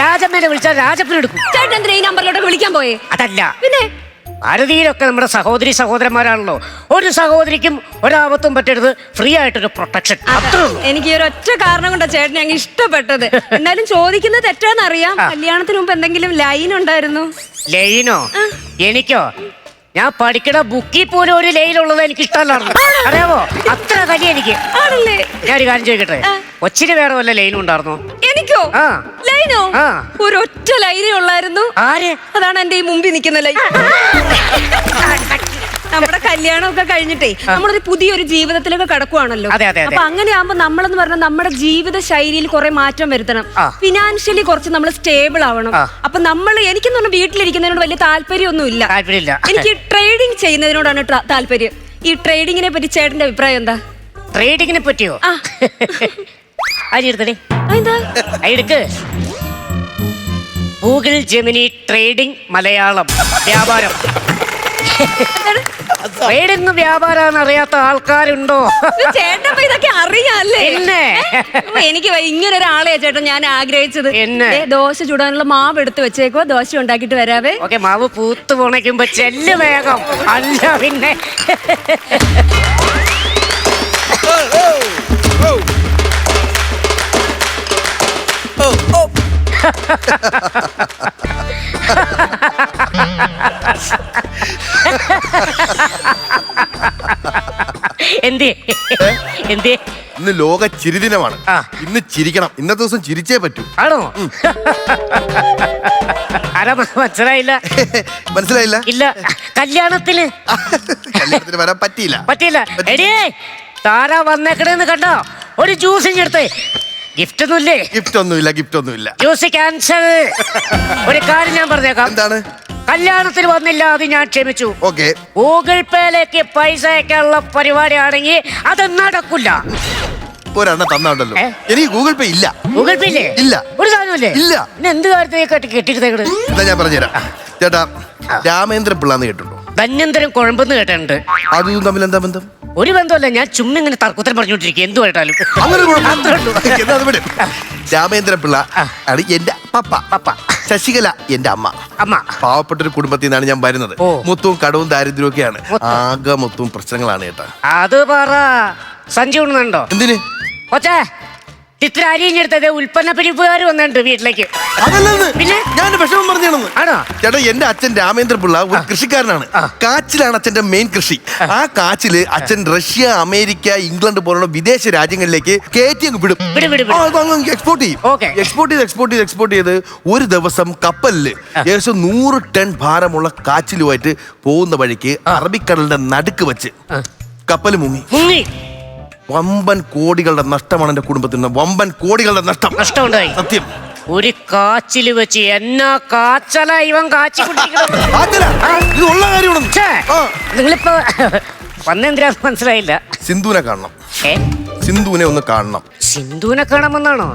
രാജമ്മേനെ വിളിച്ചാൽ രാജപ്പൻ എടുക്കും. ചേട്ടൻ എന്തിനാ ഈ നമ്പറിലോട്ട് വിളിക്കാൻ പോയേ? അതല്ല, പിന്നെ ഭാരതീയരൊക്കെ നമ്മുടെ സഹോദരി സഹോദരന്മാരാണല്ലോ. ഒരു സഹോദരിക്കും ഒരാപത്തും പറ്റരുത്, ഫ്രീ ആയിട്ടൊരു പ്രൊട്ടക്ഷൻ. എനിക്ക് ഒരു ഒറ്റ കാരണം കൊണ്ടാ ചേട്ടനെ അങ്ങ് ഇഷ്ടപ്പെട്ടത്. എന്നാലും ചോദിക്കുന്നത് തെറ്റാന്നറിയാം. കല്യാണത്തിന് മുമ്പ് എന്തെങ്കിലും ലൈൻ ഉണ്ടായിരുന്നു? ലൈനോ? എനിക്കോ? ഞാൻ പഠിക്കണ ബുക്കിൽ പോലും ഒരു ലൈനുള്ളത് എനിക്ക് ഇഷ്ടമല്ലായിരുന്നു. അറിയാമോ? അത്ര കലി എനിക്ക്. ഞാനൊരു കാര്യം ചോദിക്കട്ടെ, കൊച്ചിന് വേറെ വല്ല ലൈനും ഉണ്ടായിരുന്നോ? എനിക്കോ? ലൈനോ? ഒരൊറ്റ ലൈനേ ഉള്ളായിരുന്നു. ആര്? അതാണ് എന്റെ ഈ മുമ്പിൽ നിൽക്കുന്ന ലൈൻ. നമ്മുടെ കല്യാണമൊക്കെ കഴിഞ്ഞിട്ടേ നമ്മളൊരു പുതിയൊരു ജീവിതത്തിലൊക്കെ കടക്കുവാണല്ലോ. അപ്പൊ അങ്ങനെയാകുമ്പോ നമ്മളെന്ന് പറഞ്ഞാൽ നമ്മുടെ ജീവിത ശൈലിയിൽ കുറെ മാറ്റം വരുത്തണം. ഫിനാൻഷ്യലി കുറച്ച് നമ്മൾ സ്റ്റേബിൾ ആവണം. അപ്പൊ എനിക്കെന്ന് പറഞ്ഞാൽ വീട്ടിലിരിക്കുന്നതിനോട് വലിയ താല്പര്യമൊന്നും ഇല്ല. എനിക്ക് ട്രേഡിങ് ചെയ്യുന്നതിനോടാണ് താല്പര്യം. ഈ ട്രേഡിങ്ങിനെ പറ്റി ചേട്ടന്റെ അഭിപ്രായം എന്താ? ട്രേഡിങ്ങിനെ പറ്റിയോ? എടുക്ക്. ഗൂഗിൾ ജെമിനി ട്രേഡിംഗ് മലയാളം വ്യാപാരം. ട്രേഡിംഗ് വ്യാപാരം അറിയാത്ത ആൾക്കാരുണ്ടോ? ചേട്ടൻ ഇതൊക്കെ അറിയാല്ലേ? എനിക്ക് ഇങ്ങനെ ഒരാളെയാ ചേട്ടൻ ഞാൻ ആഗ്രഹിച്ചത്. ദോശ ചുടാനുള്ള മാവ് എടുത്ത് വെച്ചേക്കോ, ദോശ ഉണ്ടാക്കിട്ട് വരാവേ. ഓക്കെ, മാവ് പൂത്ത് പൊണയ്ക്കുമ്പോ ചെല്ല് വേഗം. അല്ല പിന്നെ എന്തേ? ഇന്ന് ലോക ചിരിദിനമാണ്. ഇന്ന് ചിരിക്കണം. ഇന്നത്തെ ദിവസം ചിരിച്ചേ പറ്റൂ. ആണോ? ആരാ? മനസ്സിലായില്ല. മനസ്സിലായില്ല? ഇല്ല. കല്യാണത്തിന് വരാൻ പറ്റിയില്ല. എടിയേ, താരാ വന്നേക്കണേന്ന് കണ്ടോ? ഒരു ജ്യൂസ് ഇങ്ങെടുത്തേ. ഗിഫ്റ്റ് ഒന്നുമില്ല. Juice cancel. ഒരു കാര്യം ഞാൻ പറഞ്ഞേക്കാം. എന്താണ്? കല്യാണത്തിന് വന്നില്ല, അത് ഞാൻ ക്ഷമിച്ചു. ഓക്കെ. ഗൂഗിൾ പേയിലേക്ക് പൈസ അയക്കാനുള്ള പരിപാടിയാണെങ്കിൽ അത് നടക്കില്ല. ഒരെണ്ണം തന്നോണ്ടല്ലോ. എനിക്ക് ഗൂഗിൾ പേ ഇല്ല. ഗൂഗിൾ പേ ഇല്ല. ഒരു സാധനമില്ലേ? ഇല്ല. എന്ത് കാര്യത്തിലേക്ക് കെട്ടിട്ടേക്കണ്? ഞാൻ പറഞ്ഞുതരാം ചേട്ടാ. രാമേന്ദ്രൻ പിള്ളാന്ന് കേട്ടിട്ടുണ്ടോ? ധന്യന്തരം കുഴമ്പെന്ന് കേട്ടിട്ടുണ്ട്. അതും തമ്മിൽ എന്താ ബന്ധം? ഒരു ബന്ധമല്ല, ഞാൻ ചുമ്മാ ഇങ്ങനെ തർക്കുത്തരം പറഞ്ഞോണ്ടിരിക്കും. എന്തു കേട്ടാലും രാമേന്ദ്രൻ പിള്ള ആണ് എന്റെ പപ്പ. ശശികല എന്റെ അമ്മ. പാവപ്പെട്ടൊരു കുടുംബത്തിൽ നിന്നാണ് ഞാൻ വരുന്നത്. മൊത്തവും കടവും ദാരിദ്ര്യവും ഒക്കെയാണ്. ആകെ മൊത്തവും പ്രശ്നങ്ങളാണ് കേട്ടാ. അത് പറ. സഞ്ചി ഉണ്ണുന്നുണ്ടോ? എന്തിന്? കൊച്ചേ, ഇത്ര അരിഞ്ഞെടുത്തത് ഉൽപ്പന്ന പിരിവുകാർ വന്നിട്ടുണ്ട് വീട്ടിലേക്ക്. പിന്നെ ഞാൻ വിഷമം പറഞ്ഞാണെന്ന്. ചേട്ടാ, എന്റെ അച്ഛൻ രാമേന്ദ്ര പിള്ള ഒരു കൃഷിക്കാരനാണ്. കാച്ചിലാണ് അച്ഛന്റെ മെയിൻ കൃഷി. ആ കാച്ചില് അച്ഛൻ റഷ്യ, അമേരിക്ക, ഇംഗ്ലണ്ട് പോലുള്ള വിദേശ രാജ്യങ്ങളിലേക്ക് കയറ്റി അങ്ങ് വിടും. എക്സ്പോർട്ട് ചെയ്യും. എക്സ്പോർട്ട് ചെയ്ത് ഒരു ദിവസം കപ്പലില് ഏകദേശം 100 ടൺ ഭാരമുള്ള കാച്ചിലുമായിട്ട് പോകുന്ന വഴിക്ക് അറബിക്കടലിന്റെ നടുക്ക് വെച്ച് കപ്പൽ മുങ്ങി. വമ്പൻ കോടികളുടെ നഷ്ടമാണ് എന്റെ കുടുംബത്തിന്. വമ്പൻ കോടികളുടെ നഷ്ടമുണ്ടായി. സത്യം. ഒരു കാച്ചില് വെച്ച് എന്നാ കാച്ചല ഇവൻ കാച്ചി നിങ്ങളിപ്പോ വന്നെന്തിനാ മനസ്സിലായില്ല. സിന്ധുവിനെ കാണണം. സിന്ധുവിനെ ഒന്ന് കാണണം. സിന്ധുവിനെ കാണാമെന്നാണോ?